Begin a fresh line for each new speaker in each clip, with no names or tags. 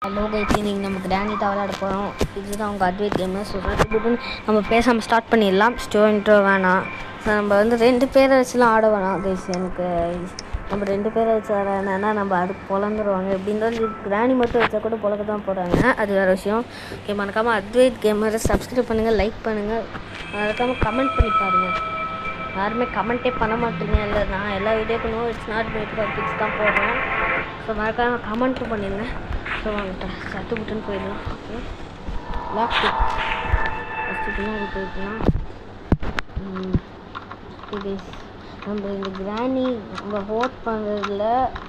Hello guys, இன்னைக்கு நம்ம கிராணி தான் விளையாட போகிறோம். இதுதான் அவங்க அட்வைட் கேமு. ஸோ நம்ம பேசாமல் ஸ்டார்ட் பண்ணிடலாம். இன்ட்ரோ வேணாம். நம்ம வந்து 2 பேரை வச்சுலாம் ஆட வேணாம் கைஸ். எனக்கு நம்ம 2 பேரை வச்சு ஆட வேணான்னா நம்ம அதுக்கு பொழந்துருவாங்க. எப்படி இருந்தாலும் கிராணி மட்டும் வச்சா கூட பொழக்க தான் போகிறாங்க. அது வேறு விஷயம். ஓகே, மறக்காமல் அட்வைட் கேமரை சப்ஸ்கிரைப் பண்ணுங்கள், லைக் பண்ணுங்கள், மறக்காமல் கமெண்ட் பண்ணி பாருங்கள். யாருமே கமெண்ட்டே பண்ண மாட்டீங்க. இல்லை, நான் எல்லா வீடியோக்கும் it's not made for kids தான் போடுறேன். ஸோ மறக்காமல் கமெண்ட்டும் பண்ணிடுங்க. ஸோ வாங்கிட்ட சட்டு புட்டுன்னு போயிடலாம். ஓகே, லாக் ஃபஸ்ட்டு பின்னாடி போயிடலாம். இது நம்ம இந்த கிராணி நம்ம ஓட் பண்ணுறதுல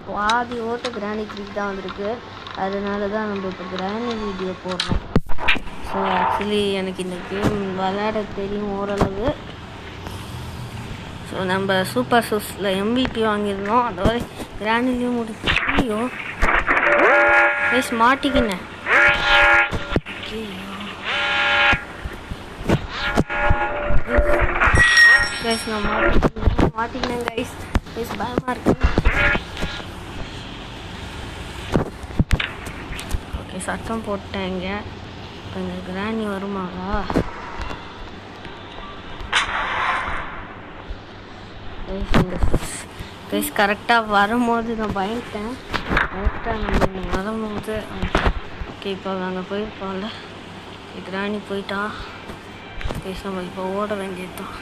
பாதி ஓட்டு கிராணி கிளிக் தான் வந்திருக்கு. அதனால தான் நம்ம இப்போ கிராணி வீடியோ போடுறோம். ஸோ ஆக்சுவலி எனக்கு இந்த கேம் விளையாட தெரியும் ஓரளவு. ஸோ நம்ம சூப்பர் ஷூஸில் MVP வாங்கியிருந்தோம். அந்த மாதிரி கிராண்டிலையும் முடிச்சு. ஐயோ கைஸ், மாட்டிக்கினேன். கைஸ், நான் மாட்டிக்கினேன் கைஸ். கைஸ், பயமாக இருக்கு. ஓகே, சத்தம் போட்டேங்க. இப்போ இந்த கிராணி வருமாவா? கைஸ், கரெக்டாக வரும்போது நான் பயந்துட்டேன். கரெக்டாக நம்ம வரும்போது ஓகே, இப்போ நாங்கள் போயிருப்போம்ல. கிராணி போயிட்டா. கைஸ், நம்ம இப்போ ஓட வேண்டியது தான்.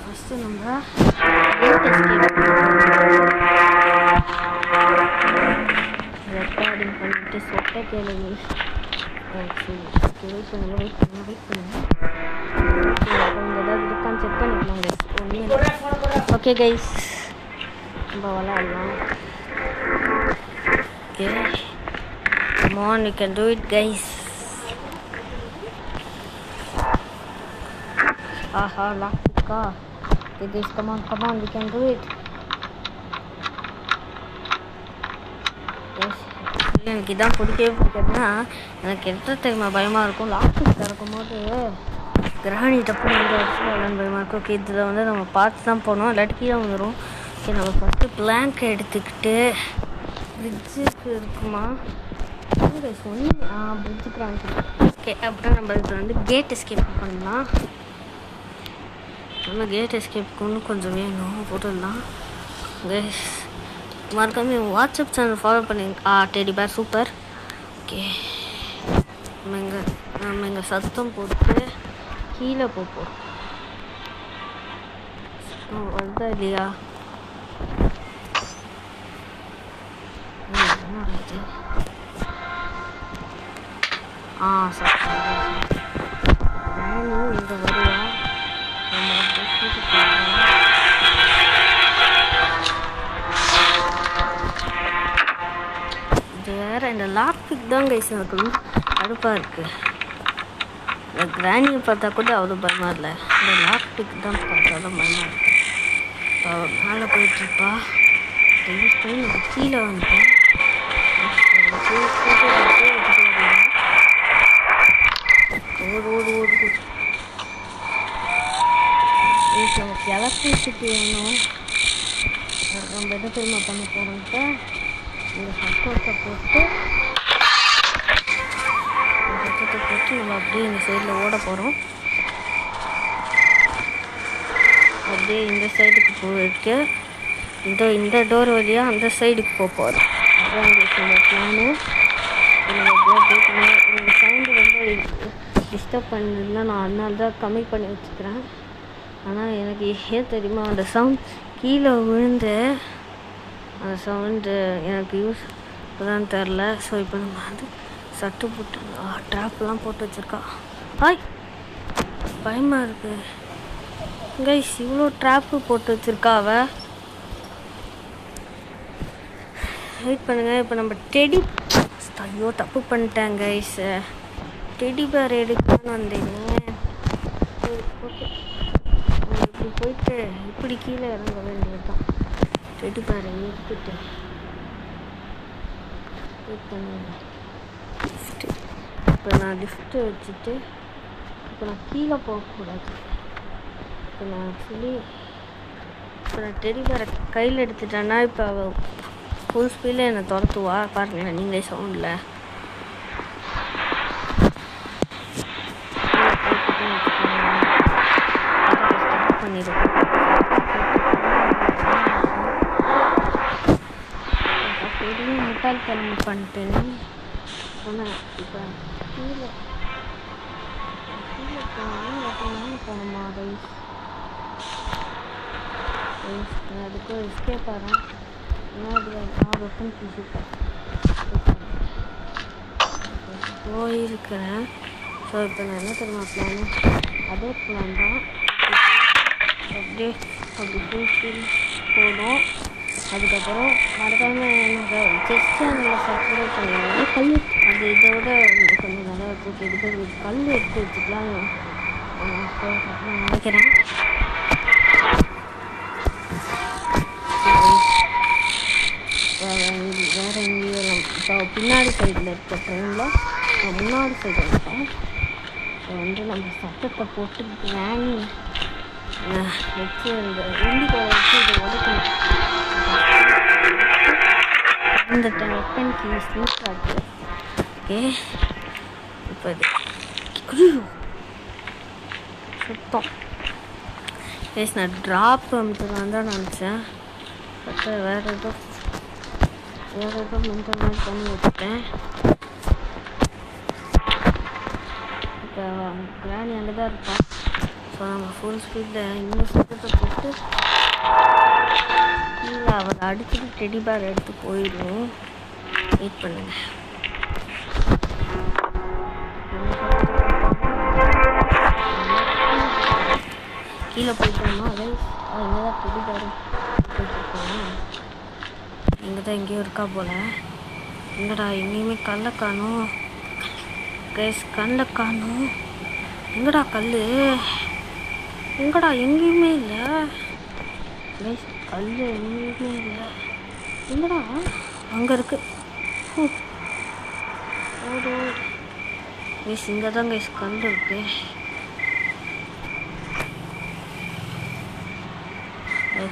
ஃபஸ்ட்டு நம்ம ரெக்கார்டிங் பண்ணிவிட்டு சொட்டை கேளுங்க. வெயிட் பண்ணுங்க. ஏதாவது இருக்கான்னு செக் பண்ணிக்கலாம் கைஸ். ஓகே கைஸ், நம்ம விளையாடலாம். Okay, come on, you can do it guys. ஆஹா, லாக் இருக்கா? Okay guys, come on, we can do it. எனக்கு இதான் பிடிக்கவே பிடிக்காதுன்னா, எனக்கு எந்த டைம் பயமாக இருக்கும். லாக்கு திறக்கும் போது கிராணி டப்பு வந்து வச்சுன்னு பயமாக இருக்கும். ஓகே, இதில் வந்து நம்ம பார்த்து தான் போனோம், இல்லாட்டி கீழே வந்துடும். ஓகே, நம்ம ஃபஸ்ட்டு பிளாங்க் எடுத்துக்கிட்டு பிரிட்ஜுக்கு இருக்குமா சொன்னி பிரிட்ஜுக்கு வாங்கி. ஓகே, அப்புறம் நம்ம இதில் வந்து கேட் எஸ்கேப் பண்ணலாம். நம்ம கேட் எஸ்கேப்புக்கு இன்னும் கொஞ்சம் வேணும், போட்டுடலாம். கைஸ், மறக்காம வாட்ஸ்அப் சேனல் ஃபாலோ பண்ணிங்க. Teddy bear super. ஓகே, நம்ம இங்கே சத்தம் போட்டு கீழே போப்போம். வருதா இல்லையா? சத்தம் இங்கே வருவா. இது வேற இந்த லாக் பிக் தான் கைஸ் எனக்கு கடுப்பாக இருக்குது. இந்த கிராணியை பார்த்தா கூட அவ்வளோ பயமாக இல்லை. இந்த லாக் பிக் தான் பார்த்தா தான் பயமாக இருக்குது. மேலே போயிட்டுருப்பா. யூஸ் பண்ணி நம்ம கீழே வந்துட்டோம். ஓடு நம்ம எலக்ட்ரிசிட்டி வேணும். நம்ம எதை தெரியுமா பண்ண போகிறோம்ட்டு இந்த சத்தத்தை போட்டு நம்ம அப்படியே இந்த சைடில் ஓட போகிறோம். அப்படியே இந்த சைடுக்கு போயிருக்கு. இந்த டோர் வழியாக அந்த சைடுக்கு போகிறோம். அப்புறம் இந்த பிளானு இந்த சவுண்டு ரொம்ப டிஸ்டர்ப் பண்ணிருந்தா நான் அதனால தான் கம்மி பண்ணி வச்சுக்கிறேன். ஆனால் எனக்கு ஏன் தெரியுமா, அந்த சவுண்ட் கீழே விழுந்து அந்த சவுண்டு எனக்கு யூஸ் இப்போதான் தெரில. ஸோ இப்போ நம்ம வந்து சட்டு போட்டு ட்ராப்லாம் போட்டு வச்சுருக்கா. ஹாய், பயமாக இருக்குது கைஸ். இவ்வளோ ட்ராப்பு போட்டு வச்சுருக்கா அவ. வெயிட் பண்ணுங்கள். இப்போ நம்ம டெடி ஐயோ தப்பு பண்ணிட்டேன் கைஸ். டெடி பேர் எடுக்கலான்னு வந்தேங்க. ஓகே, இப்படி போயிட்டு இப்படி கீழே இறங்க வேண்டியது தான். டெடி பேரை எடுத்துட்டு வெயிட் பண்ணுங்க. இப்போ நான் லிஃப்ட்டு வச்சுட்டு இப்போ நான் கீழே போகக்கூடாது. இப்போ நான் ஆக்சுவலி இப்போ நான் டெடி பேரை கையில் எடுத்துட்டேன்னா இப்போ அவள் ஃபுல் ஸ்பீடில் என்னை துரத்துவா. பாருங்களேன் நீங்களே சவுண்டில். பண்ணிடுவோம். பெரிய முட்டாள்தனம் பண்ணிட்டேன்னு சொன்னேன். இப்போ கீழே போகணுமா ரைஸ்? அதுக்கு எஸ்கேப் ஆகிறேன். வெப்பன் போயிருக்கிறேன். ஸோ இப்போ நான் என்ன தெரியுமா பிளான்? அதே பிளான் தான். அப்படியே அப்படி ஃபுல் போடும். அதுக்கப்புறம் மறக்காமல் என்னோட செஸ் சேனலில் சப்ஸ்கிரைப் பண்ணிடுவேன். கல் அது இதை விட கொஞ்சம் நல்லா இருக்கும். எடுத்து கல் எடுத்து வச்சுக்கலாம் நினைக்கிறேன். வேறு எங்கேயும் இப்போ பின்னாடி சைடில் இருக்க ட்ரெயினில் முன்னாடி சைடு இருக்கேன். இப்போ வந்து நம்ம சத்தத்தை போட்டு கிராணி வச்சு அந்த இண்டிகோ வச்சு இதை உடைக்கணும். இந்த வெப்பன் கீ ஸ்லீப்பாக இருக்குது. ஓகே, இப்போ இது சுத்தம் பேச நான் ட்ராப் அமுத்துலாம் தான் நினச்சேன். பட் வேறு ஏதோ மென்டல் மாதிரி பண்ணி வச்சுட்டேன். இப்போ கிராணி அங்கே தான் இருப்பான். ஸோ நம்ம ஃபுல் ஸ்பீடில் இன்னும் சுத்தத்தை போட்டு இல்லை அவரை அடிச்சுட்டு டெடி பேர் எடுத்து போயிடுவோம். வெயிட் பண்ணுங்க. கீழே போயிட்டோமா? அதே இங்கே தான் டெடி பேர் போயிட்டுருக்கோம். இங்கே தான் எங்கேயோ இருக்கா போல். எங்கடா எங்கேயுமே கல்லை காணும். கைஸ் கல்லை காணும். எங்கடா கல்? எங்கடா எங்கேயுமே இல்லை கைஸ். கல் எங்கேயுமே இல்லை. எங்கடா? அங்கே இருக்கு. ஓடு கைஸ். இங்கே தான் கைஸ் கல் இருக்கு.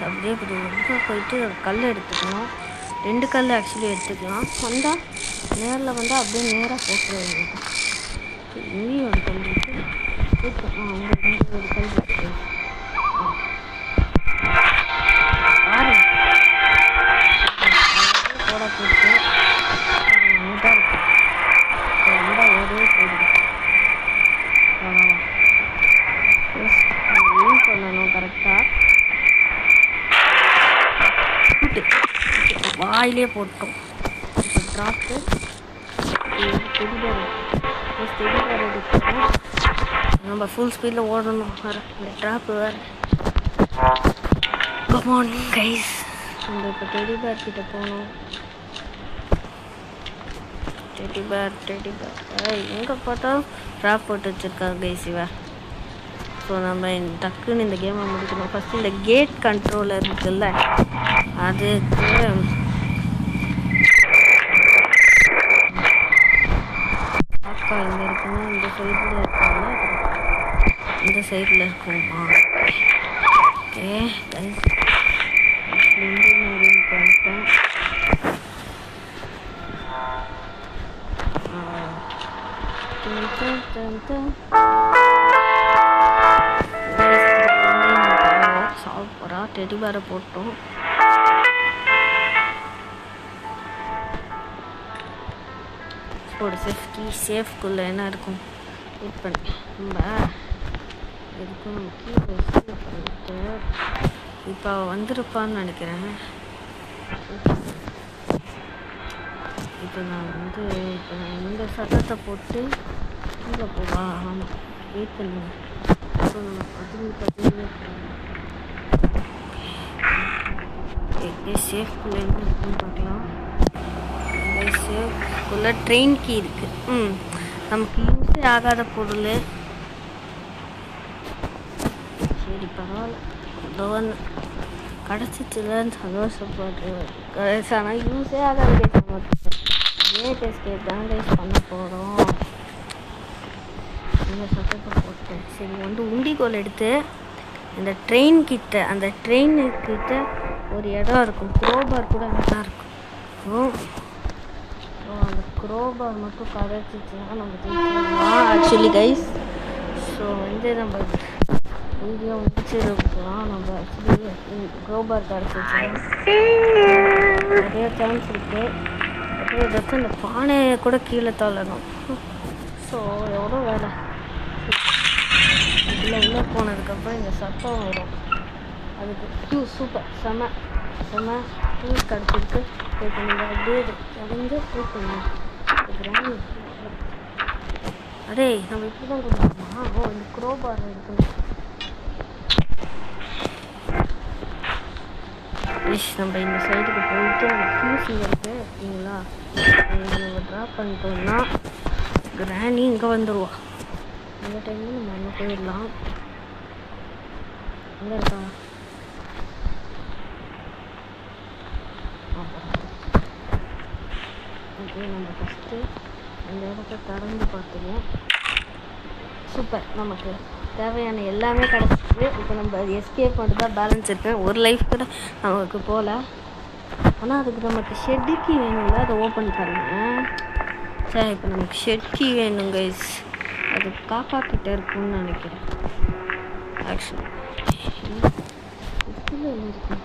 அப்படியே இப்படி ரொம்ப போயிட்டு கல் எடுத்துக்கணும். 2 கல் ஆக்சுவலி எடுத்துக்கலாம். வந்தால் நேரில் வந்தால் அப்படியே நேராக போட்டுருவாங்க. இங்கேயும் ஒரு கல் இருக்குது. அங்கே ஒரு கல் இருக்குது. போட போட்டு நீட்டாக இருக்கு. ரொம்ப ஓடவே போயிடுது. யூஸ் பண்ணணும் கரெக்டாக. வாயிலே போட்டோம். இப்போ ட்ராப்பு எடுத்துக்கணும். நம்ம ஃபுல் ஸ்பீடில் ஓடணும். வேறு இந்த ட்ராப்பு வேறு. Good morning guys. நம்ம இப்போ டெடி பேர் கிட்ட போகணும். டெடி பேர் எங்கே பார்த்தா ட்ராப் போட்டு வச்சுருக்காங்க கைஸ் இவ. ஸோ நம்ம டக்குன்னு இந்த கேமை முடிக்கணும். ஃபஸ்ட்டு இந்த கேட் கண்ட்ரோலர் இருக்குல்ல, அதுக்கு அக்கா இங்கே இருக்குன்னா இந்த சைடில் இருக்குன்னா இந்த சைடில் இருக்குமா? ஓகே கைஸ், பண்ணிட்டேன். சாப்பிட்றா டெடி பேரை போட்டோம். ஒரு சேஃப்குள்ளே என்ன இருக்கும் வெயிட் பண்ணி நம்ம எதுக்கும் நம்ம கீழே பண்ணிட்டு இப்போ வந்திருப்பான்னு நினைக்கிறேன். இப்போ நான் இந்த சட்டத்தை போட்டு கீழே போவா. ஆமாம், வெயிட் பண்ணுங்க. ஸோ நம்ம சேஃப்குள்ளே என்ன இருக்குன்னு பார்க்கலாம். சேஃப்குள்ளே ட்ரெயின் கீ இருக்குது. நமக்கு யூஸே ஆகாத பொருள். சரி பரவாயில்ல, ஏதோ ஒன்று கிடச்சிச்சுலன்னு சந்தோஷப்படுறேன். ஆனால் யூஸே ஆகாது. கேட் எஸ்கேப் தான் கைஸ் பண்ண போகிறோம். இந்த சட்டத்தை போட்டேன். சரி உண்டிகோல் எடுத்து இந்த ட்ரெயின் கிட்ட, அந்த ட்ரெயினுக்கிட்ட ஒரு இடம் இருக்கும், குரோபார் கூட நல்லா இருக்கும். ஸோ அந்த குரோபார் மட்டும் கரைச்சிச்சுன்னா நம்ம ஆக்சுவலி கைஸ். ஸோ வந்து நம்ம வீடியோ முடிச்சிருக்கலாம். நம்ம ஆக்சுவலி க்ரோபார் கிடச்சிச்சு, நிறைய சான்ஸ் இருக்குது. அப்படியே ஏதாச்சும் அந்த பானையை கூட கீழே தள்ளணும். ஸோ எவ்வளோ வேலை. இதில் உள்ளே போனதுக்கப்புறம் இந்த சத்தம் வரும். அதுக்கு சூப்பர் செம ஃபியூஸ் கிடச்சிருக்கு. இப்போ நீங்கள் அப்படியே இறந்து போய் அடே நம்ம இப்படி தான் கொடுக்கணுமா? ஓ இந்த க்ரோபார் இருக்குது. நம்ம இந்த சைடுக்கு போயிட்டு நம்ம ஃபியூஸ் இங்கே இருக்குது ஓகேங்களா? நம்ம ட்ராப் பண்ணிட்டோம்னா கிராணி இங்கே வந்துடுவா. அந்த டைமில் நம்ம அங்கே போயிடலாம். எங்கே இருக்கா? ஓகே, நம்ம ஃபஸ்ட்டு அந்த இடத்த திறந்து பார்த்துருவோம். சூப்பர், நமக்கு தேவையான எல்லாமே கிடச்சிது. இப்போ நம்ம எஸ்கேப் மட்டும் தான் பேலன்ஸ் இருக்குது. ஒரு லைஃப் கூட நமக்கு போகல. ஆனால் அதுக்கு நமக்கு ஷெட் கீ வேணும்ல, அதை ஓப்பன் பண்ணுறேன். சரி, இப்போ நமக்கு ஷெட் கீ வேணும் கைஸ். அது காக்கா கிட்டே இருக்குன்னு நினைக்கிறேன். ஆக்சுவலி இதில் என்ன இருக்கும்?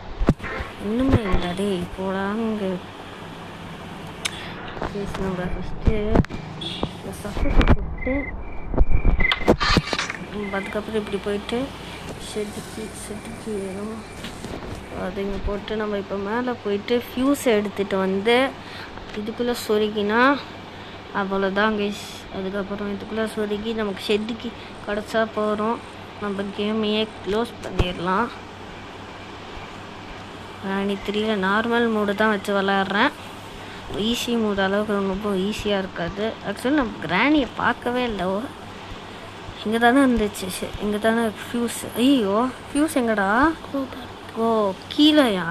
இன்னுமே இல்லை. டே போடாங்க கைஸ். நம்ம ஃபஸ்ட்டு இந்த சஃபத்தை போட்டு அதுக்கப்புறம் இப்படி போயிட்டு ஷெட்டுக்கு வேணும், அது இங்கே போட்டு நம்ம இப்போ மேலே போயிட்டு ஃபியூஸை எடுத்துகிட்டு வந்து இதுக்குள்ளே சொருகினா அவ்வளோதான் கைஸ். அதுக்கப்புறம் இதுக்குள்ளே சொருகி நமக்கு ஷெட்டுக்கு கிடச்சா போகிறோம். நம்ம கேமையே க்ளோஸ் பண்ணிடலாம். ராணி 3 நார்மல் மூடு தான் வச்சு விளாட்றேன். ஈஸி மூடு அளவுக்கு ரொம்ப ஈஸியாக இருக்காது. ஆக்சுவலி நம்ம கிராணியை பார்க்கவே இல்லை. இங்கே தானே இருந்துச்சு, இங்கே தானே ஃபியூஸ். ஐயோ ஃபியூஸ் எங்கடா? ஓ கீழேயா?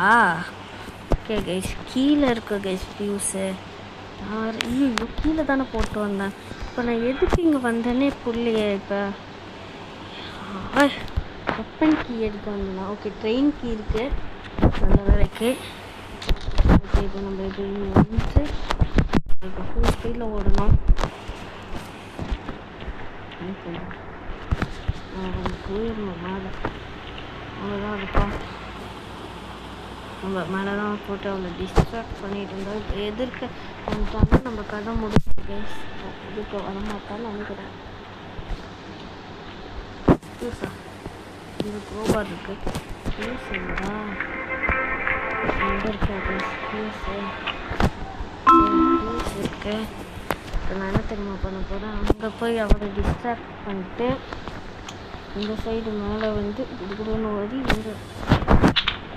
ஓகே கைஸ், கீழே இருக்கு கைஸ் ஃபியூஸு. ஐயோ கீழே தானே போட்டு வந்தேன். இப்போ நான் எதுக்கு இங்கே வந்தேன்னே புரியலையே. இப்போ வெப்பன் கீ எடுக்க வந்தேன். ஓகே, ட்ரெயின் கீ இருக்குது, நல்ல வேலைக்கு. ஓகே, இப்போ நம்ம இது வந்து இப்போ ஃபுல் ஸ்பீடில் ஓடணும். போயிடணும் மேலே. அவ்வளோதான் இருப்பா. நம்ம மேலே தான் போட்டு அவளை டிஸ்ட்ராக்ட் பண்ணிட்டு இருந்தால் எதிர்க்க வந்துட்டாங்க. நம்ம கதை முடிச்சு கைஸ். இதுக்கு வரமாட்டான்னு நினைக்கிறேன். ஃபியூஸா? இது க்ரோபார் இருக்குது. ஃபியூஸ் இல்லைடா, எங்கே இருக்கா கைஸ்? ஃபியூஸு இருக்கு. இப்போ நான் என்ன தெரியுமா பண்ண போகிறேன்? அங்கே போய் அவரை டிஸ்ட்ராக்ட் பண்ணிட்டு இந்த சைடு மேலே வந்து குடுகுடுன்னு ஓடி இங்கே.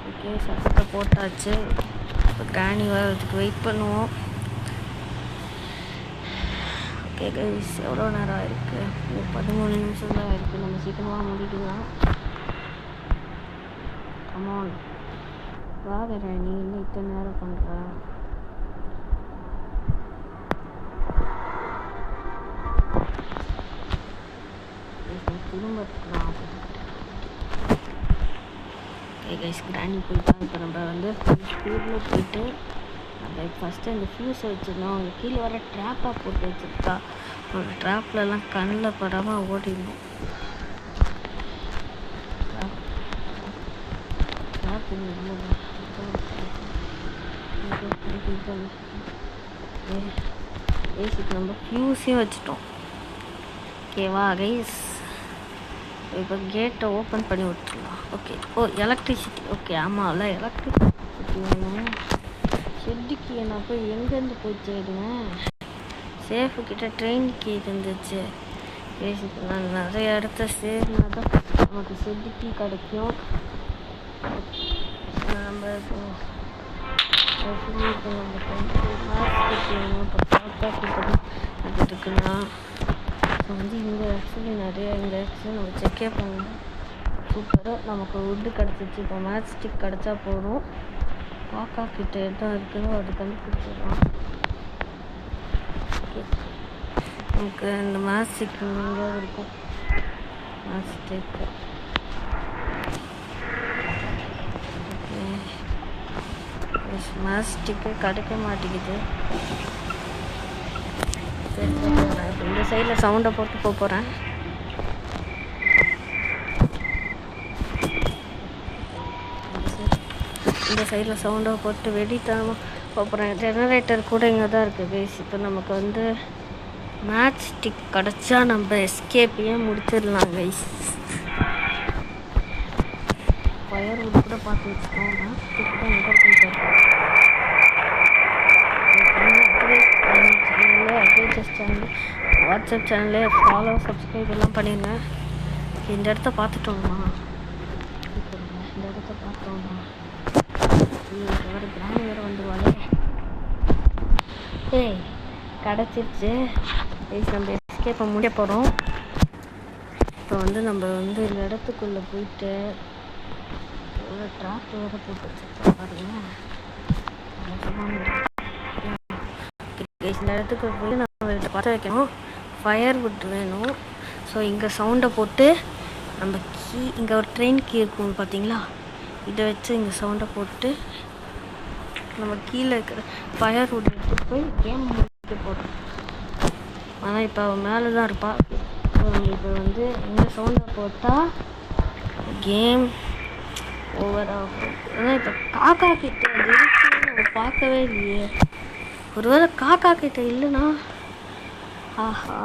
ஓகே, சத்தத்தை போட்டாச்சு. இப்போ கிராணி வரதுக்கு வெயிட் பண்ணுவோம். ஓகே கைஸ், எவ்வளோ நேரம் ஆயிருக்கு? 13 நிமிஷம் தான் ஆயிருக்கு. நம்ம சீக்கிரமாக முடிக்கலாம். கமான் வாங்க ராணி, இன்னும் இத்தனை நேரம் பண்ணுறேன். ஓகே கைஸ், கிராணி போயிட்டா. இப்போ நம்ம வந்து ஸ்பீடில் போயிட்டு நம்ம ஃபஸ்ட்டு அந்த ஃபியூஸை வச்சுருந்தோம். அவங்க கீழே வர ட்ராப்பாக போட்டு வச்சுருக்கா. அந்த ட்ராப்லலாம் கண்ணில் படாமல் ஓடிடணும். பேசிக் நம்ம ஃபியூஸையும் வச்சுட்டோம். ஓகேவா கைஸ், இப்போ கேட்டை ஓப்பன் பண்ணி விட்டுருலாம். ஓகே, ஓ எலக்ட்ரிசிட்டி. ஓகே, ஆமாம்ல எலக்ட்ரிசிட்டி வேணும். ஷெட்டுக்கு நான் போய் எங்கேருந்து போய் தேடுவேன்? சேஃபு கிட்ட ட்ரெயின் கீ இருந்துச்சு. பேசிட்டு நான் நிறைய இடத்த சேர்னா தான் நமக்கு ஷெட்டுக்கு கிடைக்கும். நம்ம இப்போ நம்ம மாஸ்க் வேணும். இப்போ பாப்பா கிட்ட அது இருக்குன்னா வந்து இங்கே ஆக்சுவலி நிறைய இந்த ஆக்சுவலி நம்ம செக்கே பண்ணணும். சூப்பராக நமக்கு உட்டு கிடச்சிச்சு. இப்போ மேட்ச் ஸ்டிக் கிடச்சா போதும். காக்கா கிட்ட எதாவது இருக்குதோ அது கண்டுபிடிச்சிடலாம். ஓகே, நமக்கு இந்த மேட்ச் ஸ்டிக் எங்கேயாவது இருக்கும். Match stick okay, match stick கிடைக்க மாட்டேங்குது. சரி, நான் இப்போ இந்த சைடில் சவுண்டை போட்டு போகிறேன். இந்த சைடில் சவுண்டை போட்டு வெடித்தனமாக போகிறேன். ஜெனரேட்டர் கூட இங்கே தான் இருக்குது கைஸ். இப்போ நமக்கு வந்து மேட்ச் ஸ்டிக் கிடச்சா நம்ம எஸ்கேப்பையே முடிச்சிடலாம் கைஸ். ஃபயர் வுட் கூட பார்த்து வச்சுக்கோங்க. மேட்ச் ஸ்டிக் தான் எங்கே இருக்குன்னு சேனலில் அப்டேட்ஸ் சேனல் வாட்ஸ்அப் சேனலில் ஃபாலோ சப்ஸ்கிரைப் எல்லாம் பண்ணிடுங்க. இந்த இடத்த பார்த்துட்டோம்மா, இந்த இடத்த பார்த்தோம்மா. வேறு கிராமி வேறு வந்துடுவாளே. ஏய் கிடச்சிருச்சு. நம்ம எஸ்கேப்பை முடிய போகிறோம். இப்போ வந்து நம்ம வந்து இந்த இடத்துக்குள்ளே போயிட்டு ட்ராப் வேறு போட்டு வச்சுருக்கோம் பாருங்க. இந்த இடத்துக்கு போய் நம்ம இதை பார்த்து வைக்கணும். ஃபயர் வுட் வேணும். ஸோ இங்கே சவுண்டை போட்டு நம்ம இங்கே ஒரு ட்ரெயின் கீ இருக்கும் பார்த்தீங்களா, இதை வச்சு இங்கே சவுண்டை போட்டு நம்ம கீழே இருக்கிற ஃபயர் வுட் எடுத்துகிட்டு போய் கேம் முடிக்க போகிறோம். ஆனால் இப்போ அவன் மேலே தான் இருப்பாள். ஸோ நம்ம இப்போ வந்து இந்த சவுண்டை போட்டால் கேம் ஓவர் ஆகும். ஆனால் இப்போ காக்கா கிட்ட இருக்கு நம்ம பார்க்கவே இல்லையே. ஒருவேளை காக்கா கிட்ட இல்லைன்னா ஆஹா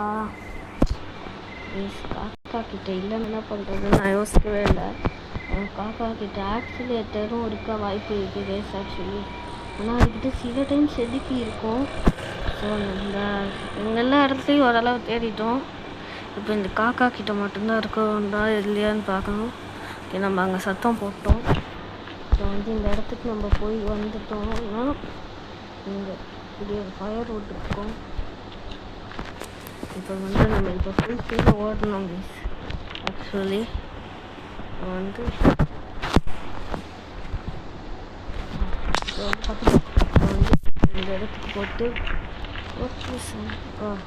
காக்கா கிட்ட இல்லைன்னு என்ன பண்ணுறதுன்னு நான் யோசிக்கவே இல்லை. காக்கா கிட்ட ஆக்சிலேட்டரும் இருக்க வாய்ப்பு இருக்குது கேஸ் ஆக்சுவலி. ஆனால் அதுக்கிட்ட சில டைம் செதுக்கி இருக்கும். ஸோ இந்த எல்லா இடத்துலையும் ஓரளவு தேடிட்டோம். இப்போ இந்த காக்கா கிட்ட மட்டும்தான் இருக்கோம்டா இல்லையான்னு பார்க்கணும். ஓகே, நம்ம அங்கே சத்தம் போட்டோம். ஸோ வந்து இந்த இடத்துக்கு நம்ம போய் வந்துட்டோம்னா இங்கே இப்படி ஒரு ஃபயர் வுட் இருக்கும். இப்போ வந்து நம்ம இப்போ ஃபுல் கீழே ஓடணும் ப்ளீஸ். ஆக்சுவலி வந்து வந்து இந்த இடத்துக்கு போட்டு ஓகே சார்.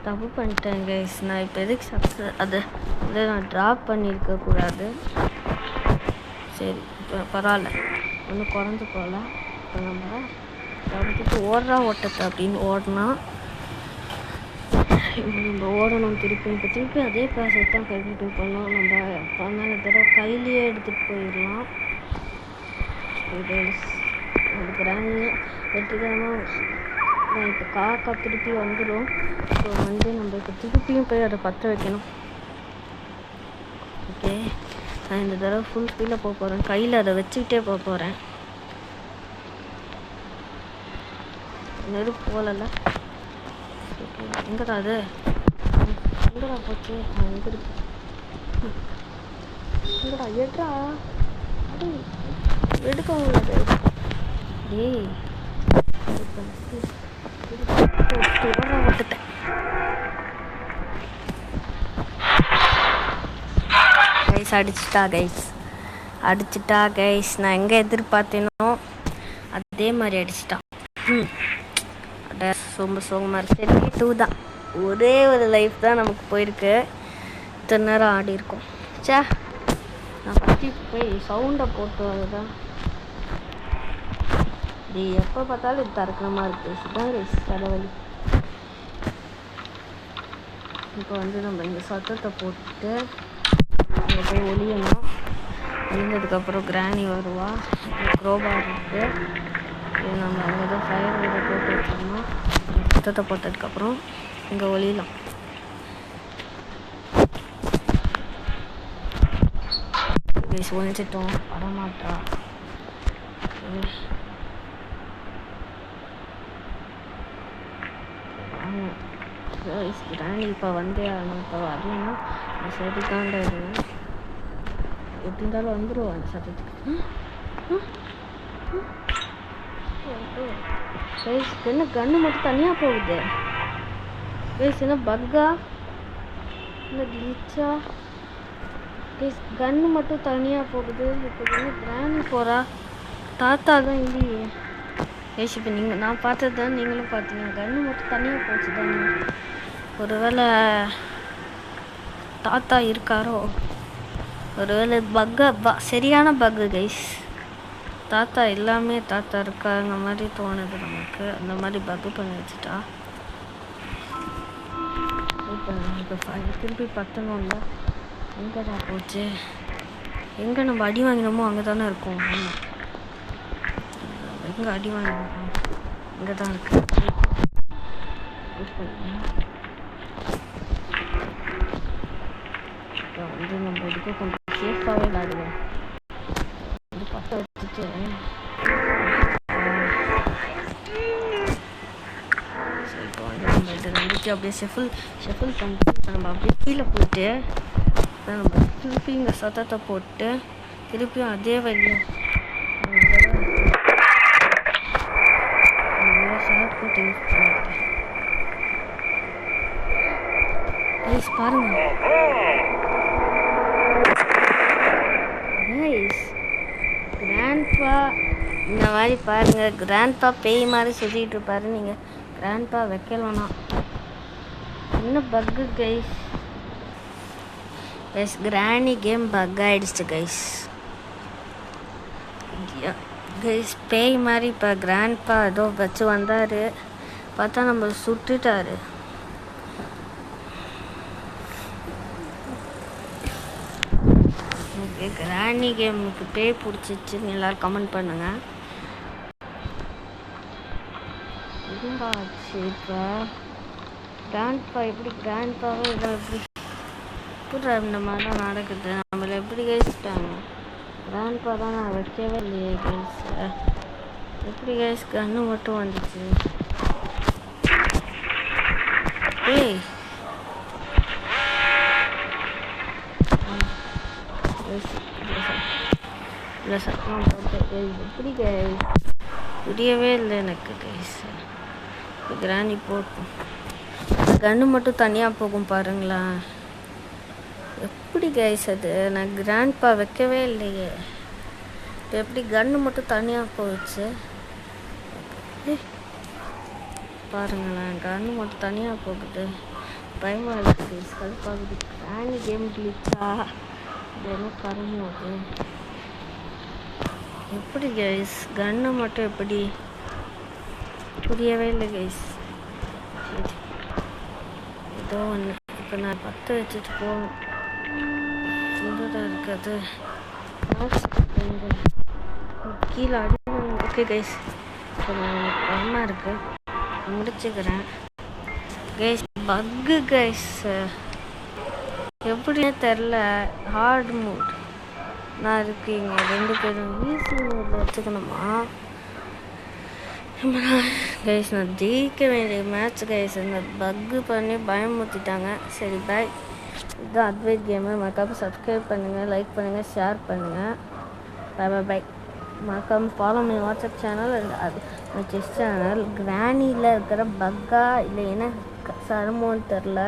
தப்பு பண்ணிட்டேன் கைஸ். நான் இப்போ எதுக்கு அதை நான் ட்ராப் பண்ணியிருக்கக்கூடாது. சரி இப்போ பரவாயில்ல, ஒன்றும் குறைஞ்சி போகல. இப்போ நம்ம குறைஞ்சிட்டு ஓடுறா ஓட்டத்தை அப்படின்னு ஓடினா நம்ம ஓடணும் திருப்பி. இப்போ திருப்பி அதே ப்ராசஸ் தான் கண்டினியூ பண்ணோம். நம்ம பண்ணாத தடவை கையிலேயே எடுத்துகிட்டு போயிடலாம். இது கிராமி வெற்றிகரமாக இப்போ காக்கா திருப்பி வந்துடும். ஸோ வந்து நம்ம இப்போ திருப்பியும் போய் அதை பற்ற வைக்கணும். ஓகே, நான் இந்த தடவை ஃபுல் ஸ்பீடில் போக போகிறேன். கையில் அதை வச்சுக்கிட்டே போக போகிறேன். நெருப்பு போகல. ஓகே, எங்கடா அது எங்கடா போச்சு? எங்கே இருக்கு? எங்கடா எட்ரா அது எடுக்க முடியாது. டேய் விட்டுட்டேன். கைஸ் அடிச்சிட்டா கைஸ். நான் எங்கே எதிர்பார்த்தேனோ அதே மாதிரி அடிச்சிட்டான். ரொம்ப சோகமாக சரி 2 தான். ஒரே ஒரு லைஃப் தான் நமக்கு போயிருக்கு. இத்தனை நேரம் ஆடி இருக்கோம். சே, நான் பற்றி போய் சவுண்டை போட்டு அதுதான் இது எப்போ பார்த்தாலும் இது திறக்கிற மாதிரி இருக்குது. இதுதான் கைஸ் தலைவலி. இப்போ வந்து நம்ம இந்த சத்தத்தை போட்டு அங்கே போய் ஒளியணும். ஒளிஞ்சதுக்கப்புறம் கிராணி வருவா. க்ரோபார் இருக்குது. இது நம்ம அங்கே தான் ஃபயர் வீடை போட்டு வச்சோம்னா சத்தத்தை போட்டதுக்கப்புறம் இங்கே ஒளியலாம். ஒழிச்சிட்டோம் வரமாட்டா. கிராணி இப்போ வந்தே ஆகணும். இப்போ வரலன்னா சரிதாண்டா இருங்க. எப்படி இருந்தாலும் வந்துடுவோம் அந்த சத்தத்துக்கு. என்ன கன்று மட்டும் தனியாக போகுது? என்ன பக்கா இல்லை கிளிச்சா? கன்று மட்டும் தனியாக போகுது. இப்போ வந்து கிராணி போகிறா. தாத்தா தான் இல்லையே. இப்போ நான் பார்த்தது தான் நீங்களும் பார்த்தீங்க. கன்று மட்டும் தனியாக போச்சு தானே. ஒருவேளை தாத்தா இருக்காரோ? ஒருவேளை சரியான பக்கு கைஸ். தாத்தா எல்லாமே தாத்தா இருக்காங்க மாதிரி தோணுது நமக்கு. அந்த மாதிரி பக்கு பண்ணி வச்சுட்டா. திருப்பி பத்தணும்ல. எங்கடா போச்சு? எங்கே நம்ம அடி வாங்கினோமோ அங்கே தானே இருக்கும். ஆமாம், எங்கே அடி வாங்கினோம் இங்கே தான் இருக்கு. இப்போ வந்து நம்ம இதுக்கு கொஞ்சம் சேஃபாகவே விளாடுவோம். இது பற்ற வச்சுட்டு இப்போ வந்து நம்ம இது ரெண்டுத்தையும் அப்படியே ஷெஃபில் பண்ணிட்டு நம்ம அப்படியே கீழே போயிட்டு நம்ம திருப்பி இங்கே சத்தத்தை போட்டு திருப்பியும் அதே வழியும் ஷார்ட் போட்டு யூஸ் பண்ணிட்டேன். கைஸ் பாருங்க, கைஸ் கிராண்ட்பா இந்த மாதிரி பாருங்க. கிராண்ட்பா பேய் மாதிரி சுற்றிட்டு இருப்பாரு. நீங்கள் கிராண்ட்பா வைக்கலனா என்ன பக்கு கைஸ்? கைஸ் கிராணி கேம் பக் ஆகிடுச்சு கைஸ். கைஸ் பேய் மாதிரி இப்போ கிராண்ட்பா ஏதோ வச்சு வந்தார், பார்த்தா நம்ம சுட்டுட்டாரு. ஓகே, கிராணி கேமுக்கு பேய் பிடிச்சிச்சுன்னு எல்லோரும் கமெண்ட் பண்ணுங்கள். இதுவாச்சு இப்போ கிராண்ட்பா எப்படி கிராண்ட்பாவே இதை எப்படி இந்த மாதிரிலாம் நடக்குது. நம்மளை எப்படி கேட்டாங்க? கிராண்ட்பா தான் நான் வைக்கவே இல்லையே கைஸ். எப்படி கைஸ் கண்ணு மட்டும் வந்துச்சு? ஏய் இல்லை சார் நான் போட்டேன். எப்படி கைஸ் புரியவே இல்லை எனக்கு கைஸ். கிராணி போட்டோம், கன்று மட்டும் தனியாக போகும் பாருங்களா. எப்படி கைஸ் அது? நான் கிராண்ட்பா வைக்கவே இல்லையே, இப்போ எப்படி கன்று மட்டும் தனியாக போயிடுச்சு பாருங்களேன். கன்று மட்டும் தனியாக போகுது, பயமாக இருக்குது கைஸ், கடுப்பாகுது. கிராணி கேம் கிளிச்சா என்ன கருமோ அது? எப்படி கைஸ் கன்று மட்டும் எப்படி புரியவே இல்லை கைஸ். ஏதோ ஒன்று இப்போ நான் பற்ற வச்சுட்டு போகணும். இங்கதான் இருக்காது கீழே அடி. ஓகே கைஸ், இப்போ நான் பயமாக இருக்குது, முடிச்சுக்கிறேன் கைஸ். பக்கு கைஸ் எப்படின்னே தெரில. ஹார்ட் மூட் நான் இருக்கீங்க ரெண்டு பேரும் ஈஸி மூடில் வச்சுக்கணுமா? கைஸ் நான் ஜெயிக்க வேண்டிய மேட்ச் கைஸ், இந்த பக்கு பண்ணி பயமுறுத்திட்டாங்க. சரி பாய், இதுதான் அத்வைத் கேமு. மறக்காமல் சப்ஸ்கிரைப் பண்ணுங்கள், லைக் பண்ணுங்கள், ஷேர் பண்ணுங்கள். Bye bye bye. மறக்காமல் ஃபாலோ பண்ணி வாட்ஸ்அப் சேனல் அது செஸ் சேனல். கிராணியில் இருக்கிற பக்கா இல்லை என்ன சரமோன்னு தெரில.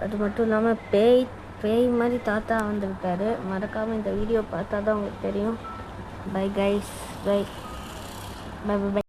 அது மட்டும் இல்லாமல் பேய் மாதிரி தாத்தா வந்திருக்காரு. மறக்காமல் இந்த வீடியோ பார்த்தா தான் உங்களுக்கு தெரியும். Bye guys, bye bye bye by.